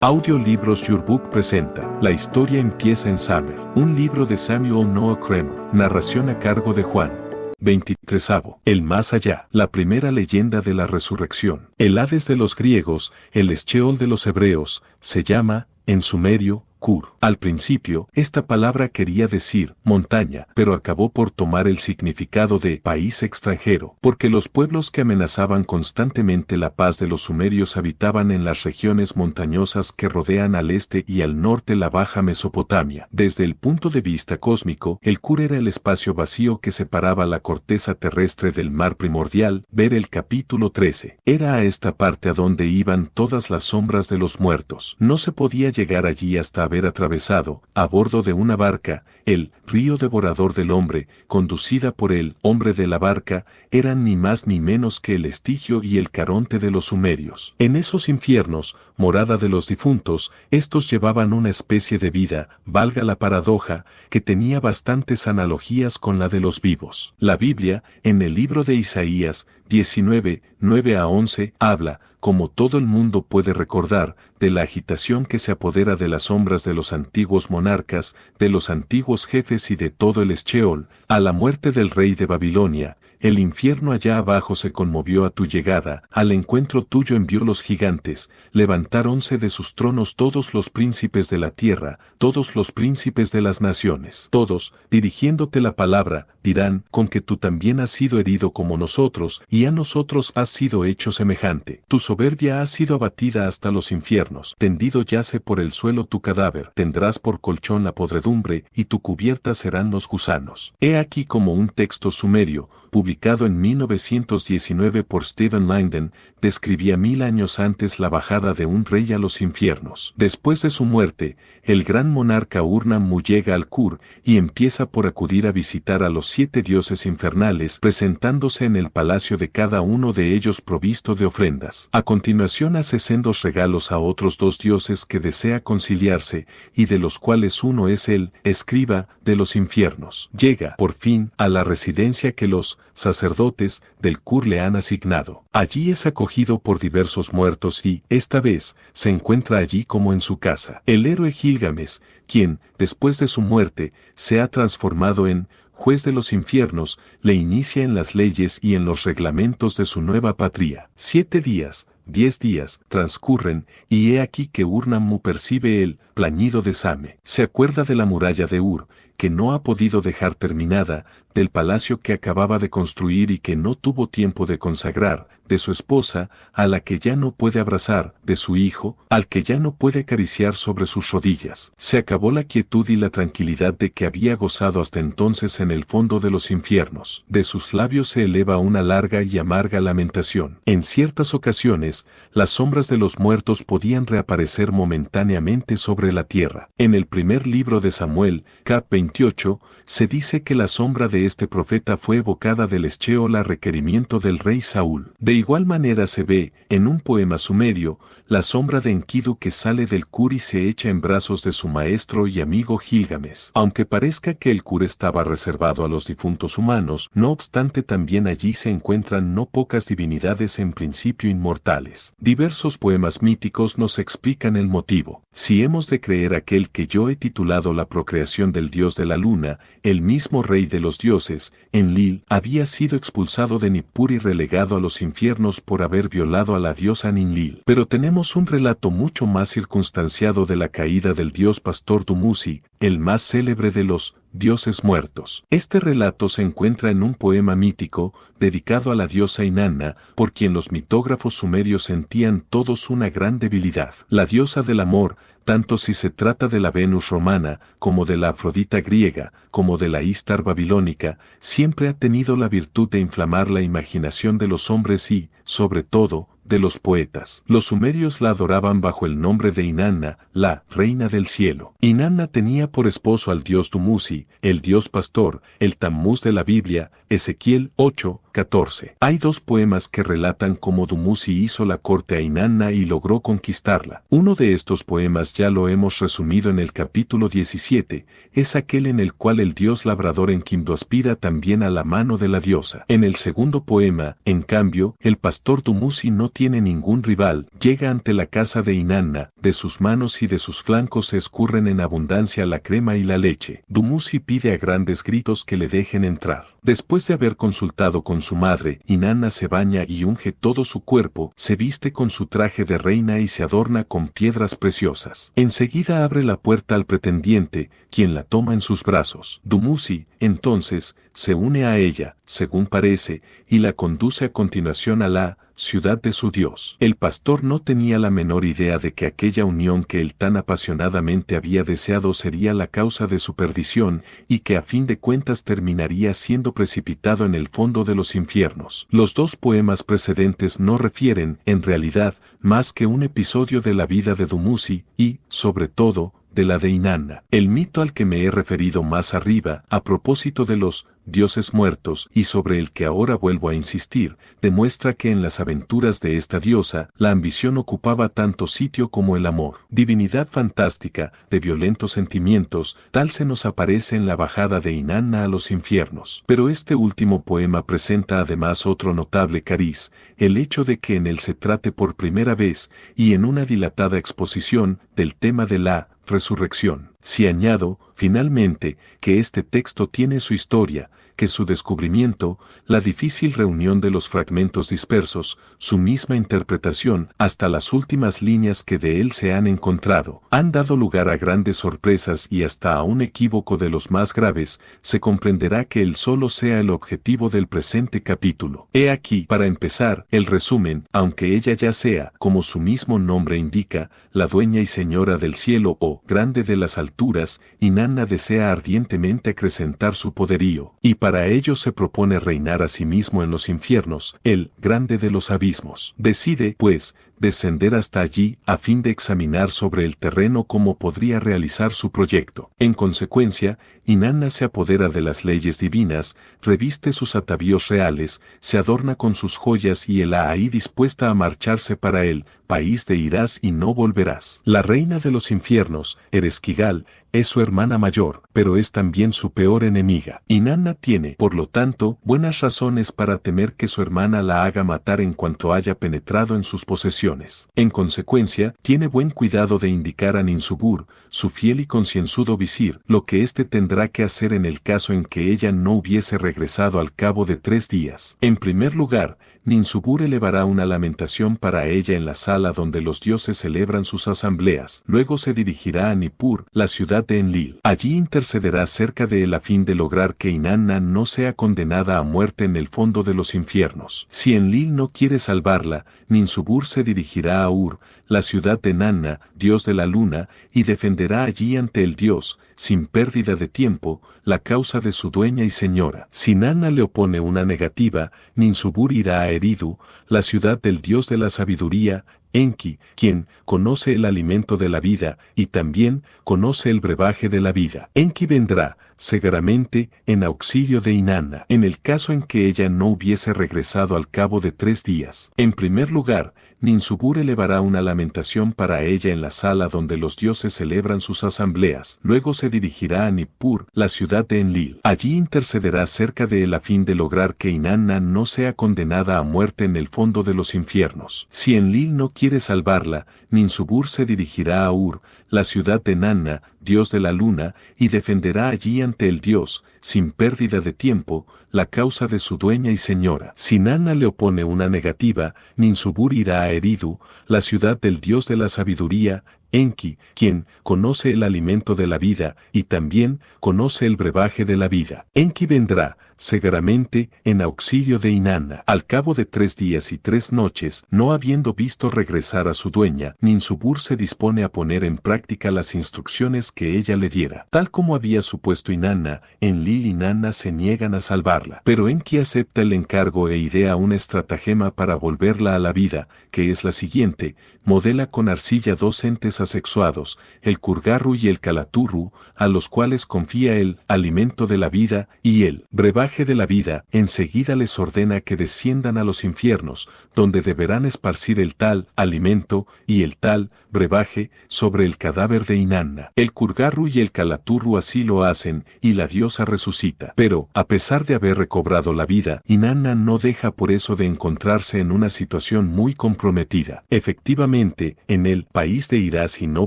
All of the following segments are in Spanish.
Audiolibros Your Book presenta La historia empieza en Summer, un libro de Samuel Noah Kramer, narración a cargo de Juan. 23. El más allá, la primera leyenda de la resurrección. El Hades de los griegos, el Sheol de los hebreos, se llama, en sumerio, Kur. Al principio, esta palabra quería decir montaña, pero acabó por tomar el significado de país extranjero, porque los pueblos que amenazaban constantemente la paz de los sumerios habitaban en las regiones montañosas que rodean al este y al norte la Baja Mesopotamia. Desde el punto de vista cósmico, el Kur era el espacio vacío que separaba la corteza terrestre del mar primordial. Ver el capítulo 13. Era a esta parte a donde iban todas las sombras de los muertos. No se podía llegar allí hasta haber atravesado, a bordo de una barca, el río devorador del hombre, conducida por el hombre de la barca, eran ni más ni menos que el Estigio y el Caronte de los sumerios. En esos infiernos, morada de los difuntos, estos llevaban una especie de vida, valga la paradoja, que tenía bastantes analogías con la de los vivos. La Biblia, en el libro de Isaías, 19, 9 a 11, habla, como todo el mundo puede recordar, de la agitación que se apodera de las sombras de los antiguos monarcas, de los antiguos jefes y de todo el Sheol, a la muerte del rey de Babilonia. El infierno allá abajo se conmovió a tu llegada, al encuentro tuyo envió los gigantes, levantáronse de sus tronos todos los príncipes de la tierra, todos los príncipes de las naciones. Todos, dirigiéndote la palabra, dirán, con que tú también has sido herido como nosotros, y a nosotros has sido hecho semejante. Tu soberbia ha sido abatida hasta los infiernos, tendido yace por el suelo tu cadáver, tendrás por colchón la podredumbre, y tu cubierta serán los gusanos. He aquí como un texto sumerio, publicado en 1919 por Stephen Langdon, describía 1000 años antes la bajada de un rey a los infiernos. Después de su muerte, el gran monarca Ur-Nammu llega al Kur y empieza por acudir a visitar a los 7 dioses infernales, presentándose en el palacio de cada uno de ellos provisto de ofrendas. A continuación hace sendos regalos a otros 2 dioses que desea conciliarse, y de los cuales uno es el escriba de los infiernos. Llega, por fin, a la residencia que los sacerdotes del Kur le han asignado. Allí es acogido por diversos muertos y, esta vez, se encuentra allí como en su casa. El héroe Gilgamesh, quien, después de su muerte, se ha transformado en juez de los infiernos, le inicia en las leyes y en los reglamentos de su nueva patria. 7 días, 10 días, transcurren, y he aquí que Ur-Nammu percibe el plañido de Same. Se acuerda de la muralla de Ur, que no ha podido dejar terminada, del palacio que acababa de construir y que no tuvo tiempo de consagrar, de su esposa, a la que ya no puede abrazar, de su hijo, al que ya no puede acariciar sobre sus rodillas. Se acabó la quietud y la tranquilidad de que había gozado hasta entonces en el fondo de los infiernos. De sus labios se eleva una larga y amarga lamentación. En ciertas ocasiones, las sombras de los muertos podían reaparecer momentáneamente sobre la tierra. En el primer libro de Samuel, cap. 28, se dice que la sombra de este profeta fue evocada del Sheol a requerimiento del rey Saúl. De igual manera se ve, en un poema sumerio, la sombra de Enkidu que sale del Kur y se echa en brazos de su maestro y amigo Gilgamesh. Aunque parezca que el Kur estaba reservado a los difuntos humanos, no obstante también allí se encuentran no pocas divinidades en principio inmortales. Diversos poemas míticos nos explican el motivo. Si hemos de creer aquel que yo he titulado La procreación del dios de la luna, el mismo rey de los dioses, Enlil, había sido expulsado de Nippur y relegado a los infiernos por haber violado a la diosa Ninlil. Pero tenemos un relato mucho más circunstanciado de la caída del dios pastor Dumuzi, el más célebre de los dioses muertos. Este relato se encuentra en un poema mítico, dedicado a la diosa Inanna, por quien los mitógrafos sumerios sentían todos una gran debilidad. La diosa del amor, tanto si se trata de la Venus romana, como de la Afrodita griega, como de la Istar babilónica, siempre ha tenido la virtud de inflamar la imaginación de los hombres y, sobre todo, de los poetas. Los sumerios la adoraban bajo el nombre de Inanna, la reina del cielo. Inanna tenía por esposo al dios Dumuzi, el dios pastor, el Tammuz de la Biblia, Ezequiel 8:14. Hay dos poemas que relatan cómo Dumuzi hizo la corte a Inanna y logró conquistarla. Uno de estos poemas ya lo hemos resumido en el capítulo 17, es aquel en el cual el dios labrador Enkidu aspira también a la mano de la diosa. En el segundo poema, en cambio, el pastor Dumuzi no tiene ningún rival, llega ante la casa de Inanna, de sus manos y de sus flancos se escurren en abundancia la crema y la leche. Dumuzi pide a grandes gritos que le dejen entrar. Después de haber consultado con su madre, Inanna se baña y unge todo su cuerpo, se viste con su traje de reina y se adorna con piedras preciosas. Enseguida abre la puerta al pretendiente, quien la toma en sus brazos. Dumuzi, entonces, se une a ella, según parece, y la conduce a continuación a la ciudad de su Dios. El pastor no tenía la menor idea de que aquella unión que él tan apasionadamente había deseado sería la causa de su perdición y que a fin de cuentas terminaría siendo precipitado en el fondo de los infiernos. Los dos poemas precedentes no refieren, en realidad, más que un episodio de la vida de Dumuzi y, sobre todo, de la de Inanna. El mito al que me he referido más arriba, a propósito de los dioses muertos y sobre el que ahora vuelvo a insistir, demuestra que en las aventuras de esta diosa, la ambición ocupaba tanto sitio como el amor. Divinidad fantástica, de violentos sentimientos, tal se nos aparece en la bajada de Inanna a los infiernos. Pero este último poema presenta además otro notable cariz, el hecho de que en él se trate por primera vez, y en una dilatada exposición, del tema de la resurrección. Si añado, finalmente, que este texto tiene su historia, que su descubrimiento, la difícil reunión de los fragmentos dispersos, su misma interpretación, hasta las últimas líneas que de él se han encontrado, han dado lugar a grandes sorpresas y hasta a un equívoco de los más graves, se comprenderá que él solo sea el objetivo del presente capítulo. He aquí, para empezar, el resumen, aunque ella ya sea, como su mismo nombre indica, la dueña y señora del cielo o grande de las alturas, Inanna desea ardientemente acrecentar su poderío, y para ello se propone reinar a sí mismo en los infiernos, el grande de los abismos. Decide, pues, descender hasta allí a fin de examinar sobre el terreno cómo podría realizar su proyecto. En consecuencia, Inanna se apodera de las leyes divinas, reviste sus atavíos reales, se adorna con sus joyas y hela ahí dispuesta a marcharse para el país de irás y no volverás. La reina de los infiernos, Ereshkigal, es su hermana mayor, pero es también su peor enemiga. Inanna tiene, por lo tanto, buenas razones para temer que su hermana la haga matar en cuanto haya penetrado en sus posesiones. En consecuencia, tiene buen cuidado de indicar a Ninsubur, su fiel y concienzudo visir, lo que éste tendrá que hacer en el caso en que ella no hubiese regresado al cabo de 3 días. En primer lugar, Ninsubur elevará una lamentación para ella en la sala donde los dioses celebran sus asambleas. Luego se dirigirá a Nippur, la ciudad de Enlil. Allí intercederá cerca de él a fin de lograr que Inanna no sea condenada a muerte en el fondo de los infiernos. Si Enlil no quiere salvarla, Ninsubur se dirigirá a Ur, la ciudad de Nanna, dios de la luna, y defenderá allí ante el dios, sin pérdida de tiempo, la causa de su dueña y señora. Si Nanna le opone una negativa, Ninsubur irá a Eridu, la ciudad del dios de la sabiduría, Enki, quien conoce el alimento de la vida y también conoce el brebaje de la vida. Enki vendrá, seguramente, en auxilio de Inanna, en el caso en que ella no hubiese regresado al cabo de 3 días. En primer lugar, Ninsubur elevará una lamentación para ella en la sala donde los dioses celebran sus asambleas. Luego se dirigirá a Nippur, la ciudad de Enlil. Allí intercederá cerca de él a fin de lograr que Inanna no sea condenada a muerte en el fondo de los infiernos. Si Enlil no quiere salvarla, Ninsubur se dirigirá a Ur, la ciudad de Nanna, dios de la luna, y defenderá allí ante el dios, sin pérdida de tiempo, la causa de su dueña y señora. Si Nanna le opone una negativa, Ninsubur irá a Eridu, la ciudad del dios de la sabiduría, Enki, quien conoce el alimento de la vida y también conoce el brebaje de la vida. Enki vendrá, seguramente, en auxilio de Inanna. Al cabo de 3 días y 3 noches, no habiendo visto regresar a su dueña, Ninsubur se dispone a poner en práctica las instrucciones que ella le diera. Tal como había supuesto Inanna, Enlil y Nanna se niegan a salvarla. Pero Enki acepta el encargo e idea una estratagema para volverla a la vida, que es la siguiente: modela con arcilla 2 entes asexuados, el Kurgarru y el Kalaturru, a los cuales confía el alimento de la vida y el brebaje brebaje de la vida, enseguida les ordena que desciendan a los infiernos, donde deberán esparcir el tal alimento y el tal brebaje sobre el cadáver de Inanna. El Kurgarru y el Kalaturru así lo hacen, y la diosa resucita. Pero, a pesar de haber recobrado la vida, Inanna no deja por eso de encontrarse en una situación muy comprometida. Efectivamente, en el país de irás y no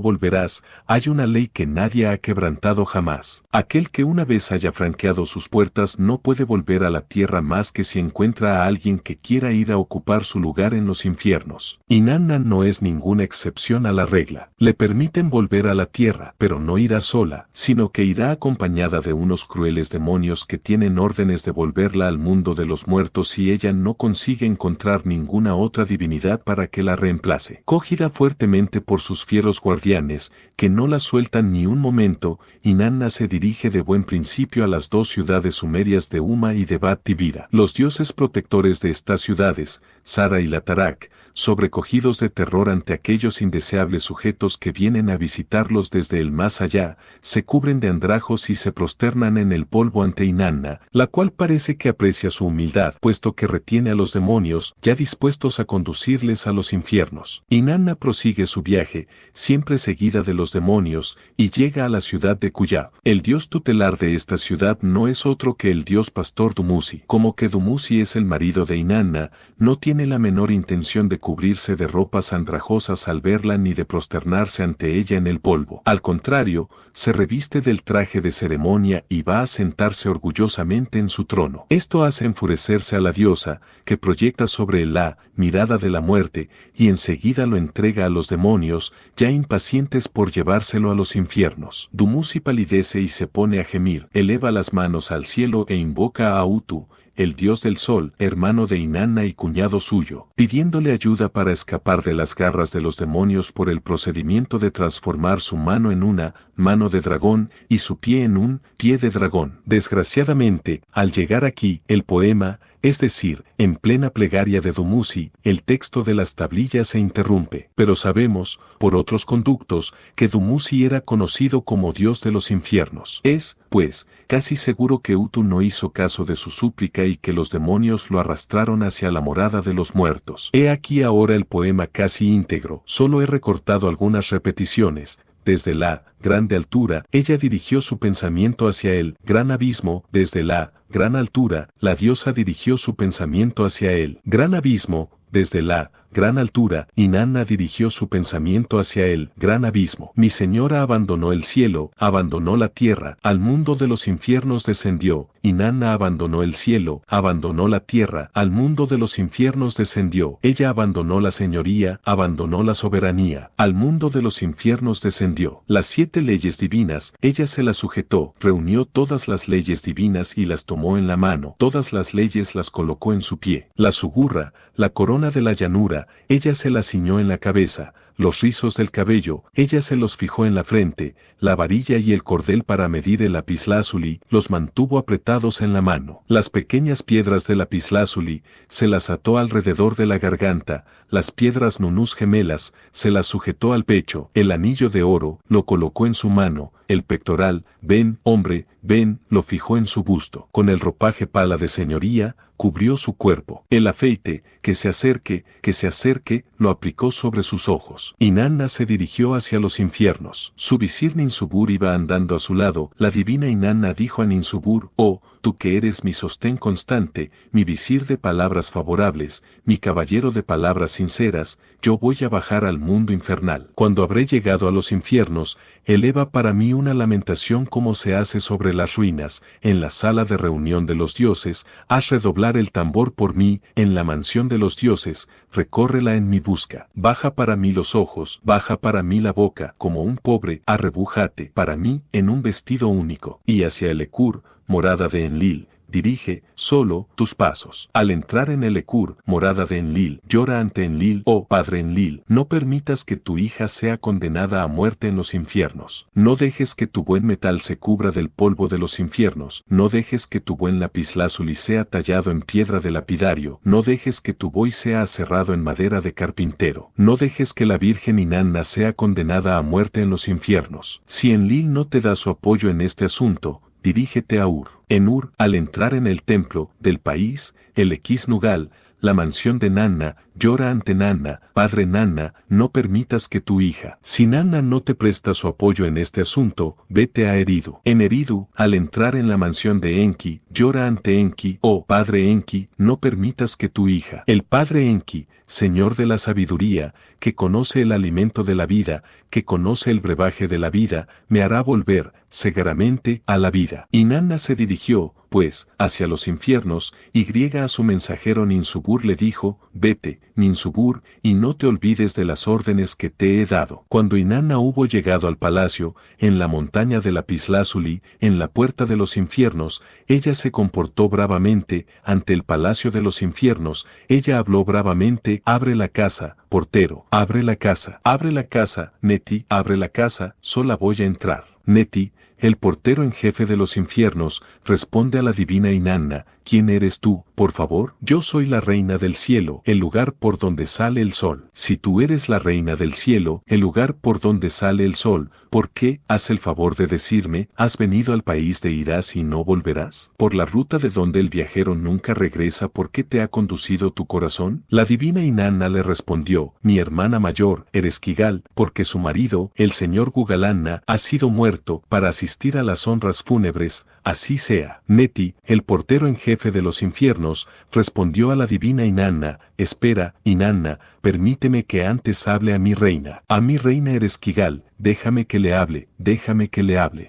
volverás, hay una ley que nadie ha quebrantado jamás. Aquel que una vez haya franqueado sus puertas no puede volver a la tierra más que si encuentra a alguien que quiera ir a ocupar su lugar en los infiernos. Inanna no es ninguna excepción a la regla. Le permiten volver a la tierra, pero no irá sola, sino que irá acompañada de unos crueles demonios que tienen órdenes de volverla al mundo de los muertos si ella no consigue encontrar ninguna otra divinidad para que la reemplace. Cogida fuertemente por sus fieros guardianes, que no la sueltan ni un momento, Inanna se dirige de buen principio a las dos ciudades sumerias de Uma y de Bat-Tibira. Los dioses protectores de estas ciudades, Sara y Latarak, sobrecogidos de terror ante aquellos indeseables sujetos que vienen a visitarlos desde el más allá, se cubren de andrajos y se prosternan en el polvo ante Inanna, la cual parece que aprecia su humildad, puesto que retiene a los demonios, ya dispuestos a conducirles a los infiernos. Inanna prosigue su viaje, siempre seguida de los demonios, y llega a la ciudad de Kuyab. El dios tutelar de esta ciudad no es otro que el dios pastor Dumuzi. Como que Dumuzi es el marido de Inanna, no tiene la menor intención de cubrirse de ropas andrajosas al verla ni de prosternarse ante ella en el polvo. Al contrario, se reviste del traje de ceremonia y va a sentarse orgullosamente en su trono. Esto hace enfurecerse a la diosa, que proyecta sobre él la mirada de la muerte, y enseguida lo entrega a los demonios, ya impacientes por llevárselo a los infiernos. Dumuzi palidece y se pone a gemir, eleva las manos al cielo e invoca a Utu, el dios del sol, hermano de Inanna y cuñado suyo, pidiéndole ayuda para escapar de las garras de los demonios por el procedimiento de transformar su mano en una mano de dragón y su pie en un pie de dragón. Desgraciadamente, al llegar aquí, el poema, es decir, en plena plegaria de Dumuzi, el texto de las tablillas se interrumpe. Pero sabemos, por otros conductos, que Dumuzi era conocido como dios de los infiernos. Es, pues, casi seguro que Utu no hizo caso de su súplica y que los demonios lo arrastraron hacia la morada de los muertos. He aquí ahora el poema casi íntegro. Solo he recortado algunas repeticiones. Desde la grande altura, ella dirigió su pensamiento hacia el gran abismo. Desde la gran altura, la diosa dirigió su pensamiento hacia el gran abismo. Desde la gran altura, Inanna dirigió su pensamiento hacia el gran abismo. Mi señora abandonó el cielo, abandonó la tierra, al mundo de los infiernos descendió. Inanna abandonó el cielo, abandonó la tierra, al mundo de los infiernos descendió. Ella abandonó la señoría, abandonó la soberanía, al mundo de los infiernos descendió. Las 7 leyes divinas, ella se las sujetó, reunió todas las leyes divinas y las tomó en la mano, todas las leyes las colocó en su pie. La sugurra, la corona de la llanura, ella se la ciñó en la cabeza, los rizos del cabello, ella se los fijó en la frente, la varilla y el cordel para medir el lapislázuli, los mantuvo apretados en la mano. Las pequeñas piedras del lapislázuli, se las ató alrededor de la garganta, las piedras nunús gemelas, se las sujetó al pecho, el anillo de oro, lo colocó en su mano, el pectoral, ven, hombre, ven, lo fijó en su busto. Con el ropaje pala de señoría, cubrió su cuerpo. El afeite, que se acerque, lo aplicó sobre sus ojos. Inanna se dirigió hacia los infiernos. Su visir Ninsubur iba andando a su lado. La divina Inanna dijo a Ninsubur, oh, tú que eres mi sostén constante, mi visir de palabras favorables, mi caballero de palabras sinceras, yo voy a bajar al mundo infernal. Cuando habré llegado a los infiernos, eleva para mí una lamentación como se hace sobre las ruinas, en la sala de reunión de los dioses, haz redoblar el tambor por mí, en la mansión de los dioses, recórrela en mi busca. Baja para mí los ojos, baja para mí la boca, como un pobre, arrebújate, para mí, en un vestido único. Y hacia el Ekur, morada de Enlil, dirige, solo, tus pasos. Al entrar en el Ekur, morada de Enlil, llora ante Enlil, oh Padre Enlil, no permitas que tu hija sea condenada a muerte en los infiernos. No dejes que tu buen metal se cubra del polvo de los infiernos. No dejes que tu buen lapislázuli sea tallado en piedra de lapidario. No dejes que tu buey sea aserrado en madera de carpintero. No dejes que la Virgen Inanna sea condenada a muerte en los infiernos. Si Enlil no te da su apoyo en este asunto, dirígete a Ur. En Ur, al entrar en el templo del país, el Equis-Nugal, la mansión de Nanna, llora ante Nanna, padre Nanna, no permitas que tu hija. Si Nanna no te presta su apoyo en este asunto, vete a Eridu. En Eridu, al entrar en la mansión de Enki, llora ante Enki, oh padre Enki, no permitas que tu hija. El padre Enki, señor de la sabiduría, que conoce el alimento de la vida, que conoce el brebaje de la vida, me hará volver, segaramente, a la vida. Y Nanna se dirigió, pues, hacia los infiernos, y a su mensajero Ninsubur le dijo, vete, Ninsubur, y no te olvides de las órdenes que te he dado. Cuando Inanna hubo llegado al palacio, en la montaña de Lapislázuli, en la puerta de los infiernos, ella se comportó bravamente, ante el palacio de los infiernos, ella habló bravamente, abre la casa, portero, abre la casa, Neti, abre la casa, sola voy a entrar. Neti, el portero en jefe de los infiernos, responde a la divina Inanna, ¿quién eres tú, por favor? Yo soy la reina del cielo, el lugar por donde sale el sol. Si tú eres la reina del cielo, el lugar por donde sale el sol, ¿por qué, haz el favor de decirme, has venido al país de irás y no volverás? Por la ruta de donde el viajero nunca regresa, ¿por qué te ha conducido tu corazón? La divina Inanna le respondió, mi hermana mayor, Ereshkigal, porque su marido, el señor Gugalanna, ha sido muerto, para asistir a las honras fúnebres, así sea. Neti, el portero en jefe de los infiernos, respondió a la divina Inanna, espera, Inanna, permíteme que antes hable a mi reina Ereshkigal, déjame que le hable.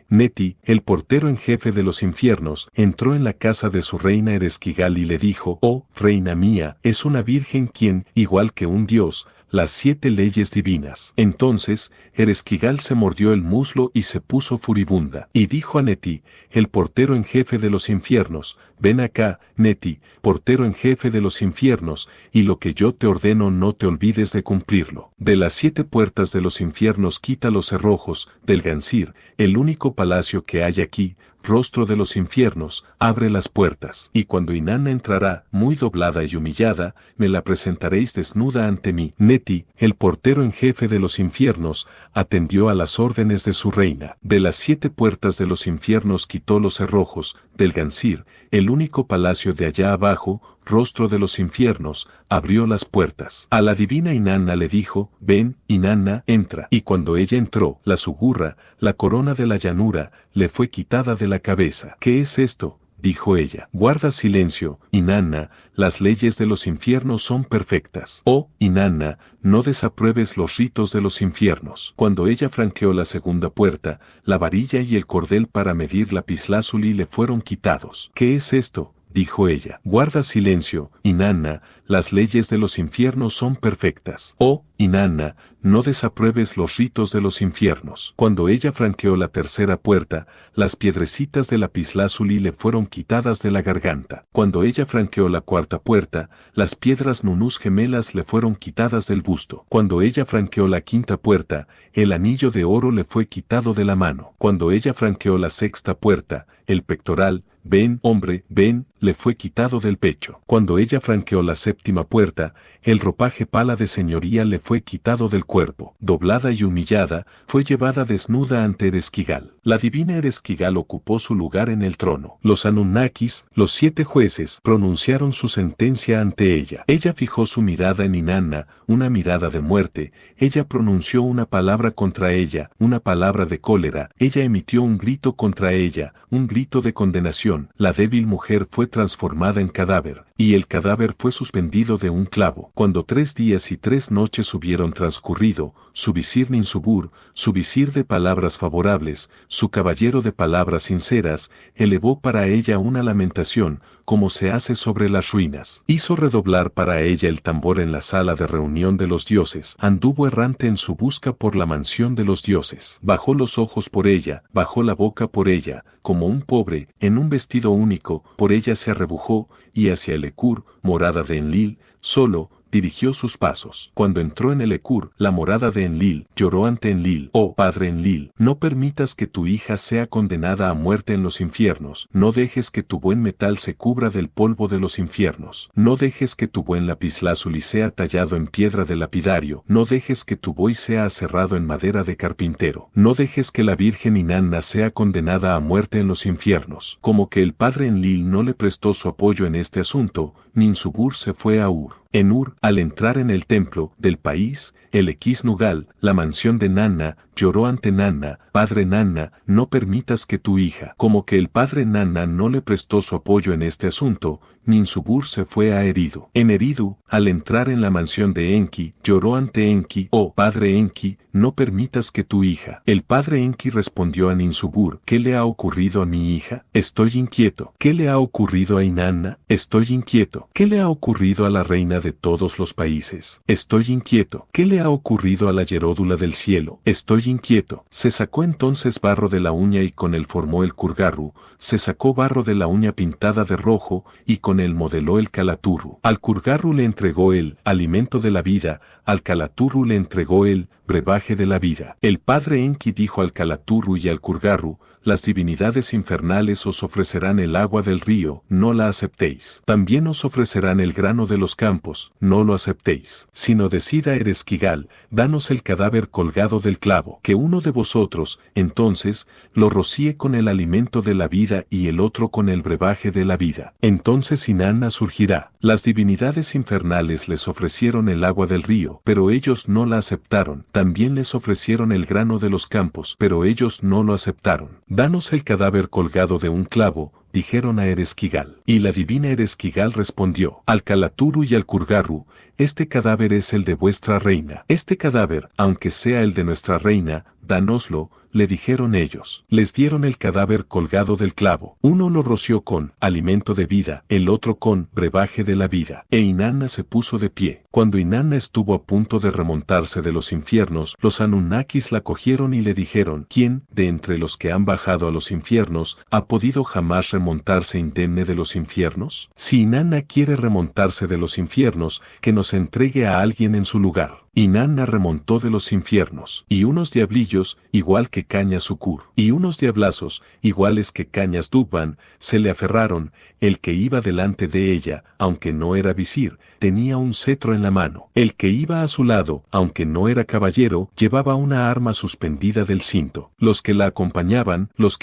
Neti, el portero en jefe de los infiernos, entró en la casa de su reina Ereshkigal y le dijo, oh, reina mía, es una virgen quien, igual que un dios, las 7 leyes divinas. Entonces, Ereshkigal se mordió el muslo y se puso furibunda. Y dijo a Neti, el portero en jefe de los infiernos, ven acá, Neti, portero en jefe de los infiernos, y lo que yo te ordeno no te olvides de cumplirlo. De las 7 puertas de los infiernos quita los cerrojos, del Gansir, el único palacio que hay aquí, rostro de los infiernos, abre las puertas. Y cuando Inanna entrará, muy doblada y humillada, me la presentaréis desnuda ante mí. Neti, el portero en jefe de los infiernos, atendió a las órdenes de su reina. De las 7 puertas de los infiernos quitó los cerrojos, del Gansir, el único palacio de allá abajo, rostro de los infiernos, abrió las puertas. A la divina Inanna le dijo, ven, Inanna, entra. Y cuando ella entró, la sugurra, la corona de la llanura, le fue quitada de la cabeza. ¿Qué es esto?, dijo ella. Guarda silencio, Inanna, las leyes de los infiernos son perfectas. Oh, Inanna, no desapruebes los ritos de los infiernos. Cuando ella franqueó la segunda puerta, la varilla y el cordel para medir lapislázuli le fueron quitados. ¿Qué es esto?, dijo ella. Guarda silencio, Inanna, las leyes de los infiernos son perfectas. Oh, Inanna, no desapruebes los ritos de los infiernos. Cuando ella franqueó la tercera puerta, las piedrecitas de lapislázuli le fueron quitadas de la garganta. Cuando ella franqueó la cuarta puerta, las piedras nunús gemelas le fueron quitadas del busto. Cuando ella franqueó la quinta puerta, el anillo de oro le fue quitado de la mano. Cuando ella franqueó la sexta puerta, el pectoral, ven, hombre, ven, le fue quitado del pecho. Cuando ella franqueó la séptima puerta, el ropaje pala de señoría le fue quitado del cuerpo. Doblada y humillada, fue llevada desnuda ante Ereshkigal. La divina Ereshkigal ocupó su lugar en el trono. Los Anunnakis, los 7 jueces, pronunciaron su sentencia ante ella. Ella fijó su mirada en Inanna, una mirada de muerte. Ella pronunció una palabra contra ella, una palabra de cólera. Ella emitió un grito contra ella, un grito de condenación. La débil mujer fue transformada en cadáver, y el cadáver fue suspendido de un clavo. Cuando 3 días y 3 noches hubieron transcurrido, su visir Ninsubur, su visir de palabras favorables, su caballero de palabras sinceras, elevó para ella una lamentación, como se hace sobre las ruinas. Hizo redoblar para ella el tambor en la sala de reunión de los dioses. Anduvo errante en su busca por la mansión de los dioses. Bajó los ojos por ella, bajó la boca por ella, como un pobre, en un vestido único, por ella se arrebujó, y hacia el Ekur, morada de Enlil, solo, dirigió sus pasos. Cuando entró en el Ekur, la morada de Enlil, lloró ante Enlil: oh padre Enlil, no permitas que tu hija sea condenada a muerte en los infiernos, no dejes que tu buen metal se cubra del polvo de los infiernos, no dejes que tu buen lapislázuli sea tallado en piedra de lapidario, no dejes que tu buey sea aserrado en madera de carpintero, no dejes que la virgen Inanna sea condenada a muerte en los infiernos. Como que el padre Enlil no le prestó su apoyo en este asunto, Ninshubur se fue a Ur. En Ur, al entrar en el templo del país, el Equis-Nugal, la mansión de Nanna, lloró ante Nanna: padre Nanna, no permitas que tu hija. Como que el padre Nanna no le prestó su apoyo en este asunto, Ninshubur se fue a Eridu. En Eridu, al entrar en la mansión de Enki, lloró ante Enki: oh padre Enki, no permitas que tu hija. El padre Enki respondió a Ninshubur: ¿qué le ha ocurrido a mi hija? Estoy inquieto. ¿Qué le ha ocurrido a Inanna? Estoy inquieto. ¿Qué le ha ocurrido a la reina de todos los países? Estoy inquieto. ¿Qué le ha ocurrido a la Yeródula del cielo? Estoy inquieto. Se sacó entonces barro de la uña y con él formó el Kurgarru, se sacó barro de la uña pintada de rojo y con él modeló el Kalaturru. Al Kurgarru le entregó el alimento de la vida, al Kalaturru le entregó el brebaje de la vida. El padre Enki dijo al Kalaturru y al Kurgarru: las divinidades infernales os ofrecerán el agua del río, no la aceptéis. También os ofrecerán el grano de los campos, no lo aceptéis. Sino decida Ereshkigal: danos el cadáver colgado del clavo, que uno de vosotros, entonces, lo rocíe con el alimento de la vida y el otro con el brebaje de la vida. Entonces Inanna surgirá. Las divinidades infernales les ofrecieron el agua del río, pero ellos no la aceptaron. También les ofrecieron el grano de los campos, pero ellos no lo aceptaron. Danos el cadáver colgado de un clavo, dijeron a Ereshkigal. Y la divina Ereshkigal respondió al Kalaturru y al Kurgarru: este cadáver es el de vuestra reina. Este cadáver, aunque sea el de nuestra reina, dánoslo, le dijeron ellos. Les dieron el cadáver colgado del clavo. Uno lo roció con alimento de vida, el otro con brebaje de la vida. E Inanna se puso de pie. Cuando Inanna estuvo a punto de remontarse de los infiernos, los Anunnakis la cogieron y le dijeron: ¿quién, de entre los que han bajado a los infiernos, ha podido jamás remontarse indemne de los infiernos? Si Inanna quiere remontarse de los infiernos, que nos entregue a alguien en su lugar. Inanna remontó de los infiernos, y unos diablillos, igual que Cañas Sukur, y unos diablazos, iguales que Cañas Dugban, se le aferraron. El que iba delante de ella, aunque no era visir, tenía un cetro en la mano. El que iba a su lado, aunque no era caballero, llevaba una arma suspendida del cinto. Los que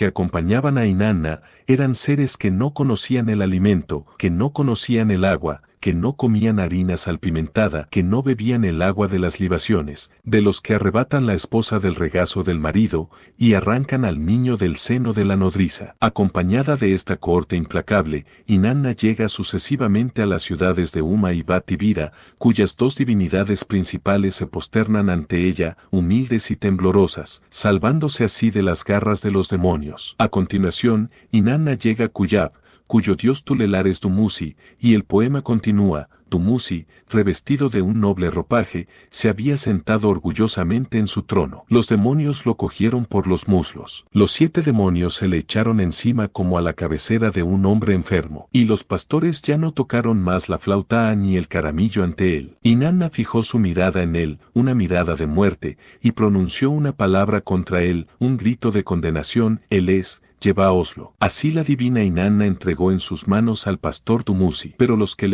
acompañaban a Inanna, eran seres que no conocían el alimento, que no conocían el agua, que no comían harina salpimentada, que no bebían el agua de las libaciones, de los que arrebatan la esposa del regazo del marido, y arrancan al niño del seno de la nodriza. Acompañada de esta cohorte implacable, Inanna llega sucesivamente a las ciudades de Uma y Bat-Ibira, cuyas dos divinidades principales se posternan ante ella, humildes y temblorosas, salvándose así de las garras de los demonios. A continuación, Inanna llega a Kuyab, cuyo dios tutelar es Dumuzi, y el poema continúa: Dumuzi, revestido de un noble ropaje, se había sentado orgullosamente en su trono. Los demonios lo cogieron por los muslos. Los 7 demonios se le echaron encima como a la cabecera de un hombre enfermo, y los pastores ya no tocaron más la flauta ni el caramillo ante él. Inanna fijó su mirada en él, una mirada de muerte, y pronunció una palabra contra él, un grito de condenación: él es, lleváoslo. Así la divina Inanna entregó en sus manos al pastor Dumuzi. Pero los que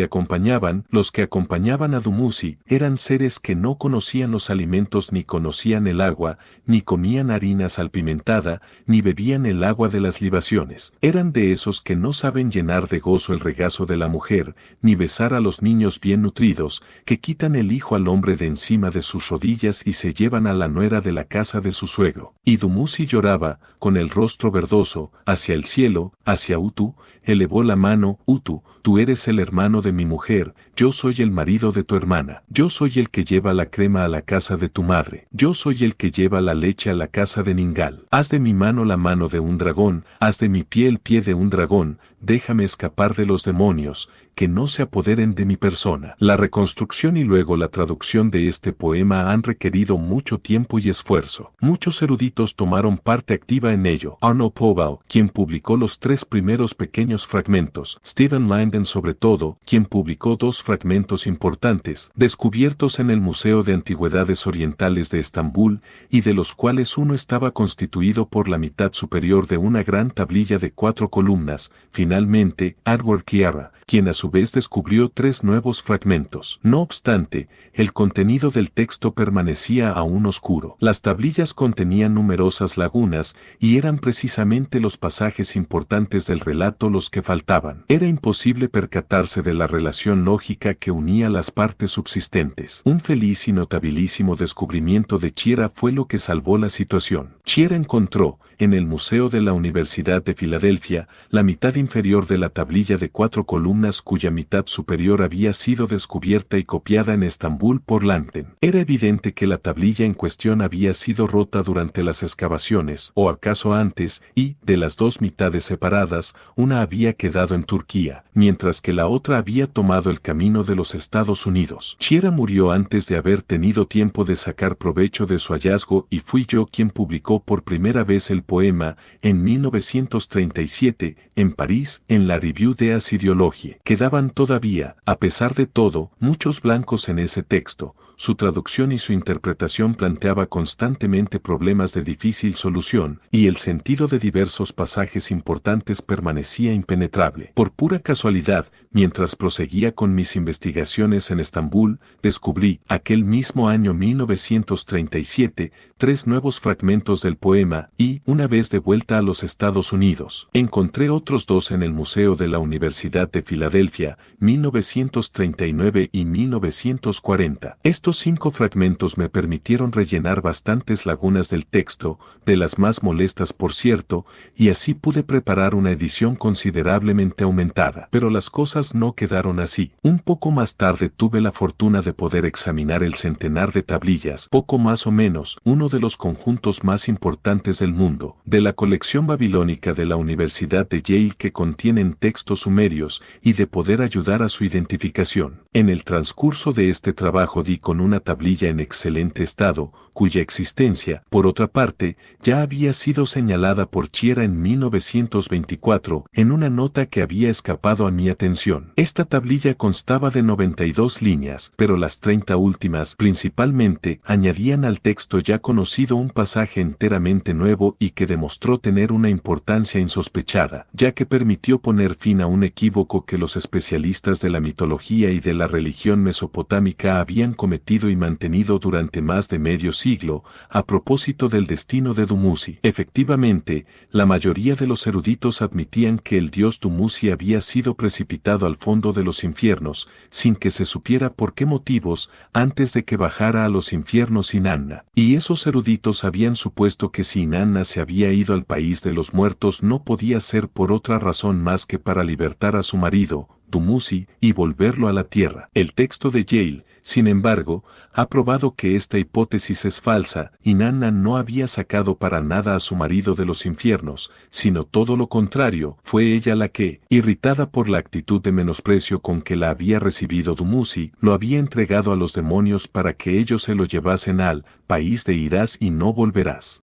acompañaban a Dumuzi, eran seres que no conocían los alimentos, ni conocían el agua, ni comían harina salpimentada, ni bebían el agua de las libaciones. Eran de esos que no saben llenar de gozo el regazo de la mujer, ni besar a los niños bien nutridos, que quitan el hijo al hombre de encima de sus rodillas y se llevan a la nuera de la casa de su suegro. Y Dumuzi lloraba, con el rostro verdoso, hacia el cielo, hacia Utu, elevó la mano: Utu, tú eres el hermano de mi mujer, yo soy el marido de tu hermana, yo soy el que lleva la crema a la casa de tu madre, yo soy el que lleva la leche a la casa de Ningal. Haz de mi mano la mano de un dragón, haz de mi pie el pie de un dragón, déjame escapar de los demonios, que no se apoderen de mi persona. La reconstrucción y luego la traducción de este poema han requerido mucho tiempo y esfuerzo. Muchos eruditos tomaron parte activa en ello. Arnold Powell, quien publicó los 3 primeros pequeños fragmentos, Stephen Linden sobre todo, quien publicó 2 fragmentos importantes, descubiertos en el Museo de Antigüedades Orientales de Estambul, y de los cuales uno estaba constituido por la mitad superior de una gran tablilla de 4 columnas. Finalmente, Edward Chiara, quien a su vez descubrió 3 nuevos fragmentos. No obstante, el contenido del texto permanecía aún oscuro. Las tablillas contenían numerosas lagunas y eran precisamente los pasajes importantes del relato los que faltaban. Era imposible percatarse de la relación lógica que unía las partes subsistentes. Un feliz y notabilísimo descubrimiento de Chiera fue lo que salvó la situación. Chiera encontró, en el Museo de la Universidad de Filadelfia, la mitad inferior de la tablilla de 4 columnas cuya mitad superior había sido descubierta y copiada en Estambul por Linden. Era evidente que la tablilla en cuestión había sido rota durante las excavaciones, o acaso antes, y, de las 2 mitades separadas, una había quedado en Turquía, mientras que la otra había tomado el camino de los Estados Unidos. Chiera murió antes de haber tenido tiempo de sacar provecho de su hallazgo y fui yo quien publicó por primera vez el poema, en 1937, en París, en la Revue de Assyriologie. Quedaban todavía, a pesar de todo, muchos blancos en ese texto. Su traducción y su interpretación planteaba constantemente problemas de difícil solución, y el sentido de diversos pasajes importantes permanecía impenetrable. Por pura casualidad, mientras proseguía con mis investigaciones en Estambul, descubrí, aquel mismo año 1937, 3 nuevos fragmentos del poema, y, una vez de vuelta a los Estados Unidos, encontré otros 2 en el Museo de la Universidad de Filadelfia, 1939 y 1940. Estos 5 fragmentos me permitieron rellenar bastantes lagunas del texto, de las más molestas por cierto, y así pude preparar una edición considerablemente aumentada. Pero las cosas no quedaron así. Un poco más tarde tuve la fortuna de poder examinar el centenar de tablillas, poco más o menos, uno de los conjuntos más importantes del mundo, de la colección babilónica de la Universidad de Yale que contienen textos sumerios, y de poder ayudar a su identificación. En el transcurso de este trabajo di con una tablilla en excelente estado, cuya existencia, por otra parte, ya había sido señalada por Chiera en 1924, en una nota que había escapado a mi atención. Esta tablilla constaba de 92 líneas, pero las 30 últimas, principalmente, añadían al texto ya conocido un pasaje enteramente nuevo y que demostró tener una importancia insospechada, ya que permitió poner fin a un equívoco que los especialistas de la mitología y de la religión mesopotámica habían cometido y mantenido durante más de medio siglo, a propósito del destino de Dumuzi. Efectivamente, la mayoría de los eruditos admitían que el dios Dumuzi había sido precipitado al fondo de los infiernos, sin que se supiera por qué motivos, antes de que bajara a los infiernos Inanna. Y esos eruditos habían supuesto que si Inanna se había ido al país de los muertos no podía ser por otra razón más que para libertar a su marido, Dumuzi, y volverlo a la tierra. El texto de Yale, sin embargo, ha probado que esta hipótesis es falsa. Inanna no había sacado para nada a su marido de los infiernos, sino todo lo contrario, fue ella la que, irritada por la actitud de menosprecio con que la había recibido Dumuzi, lo había entregado a los demonios para que ellos se lo llevasen al país de irás y no volverás.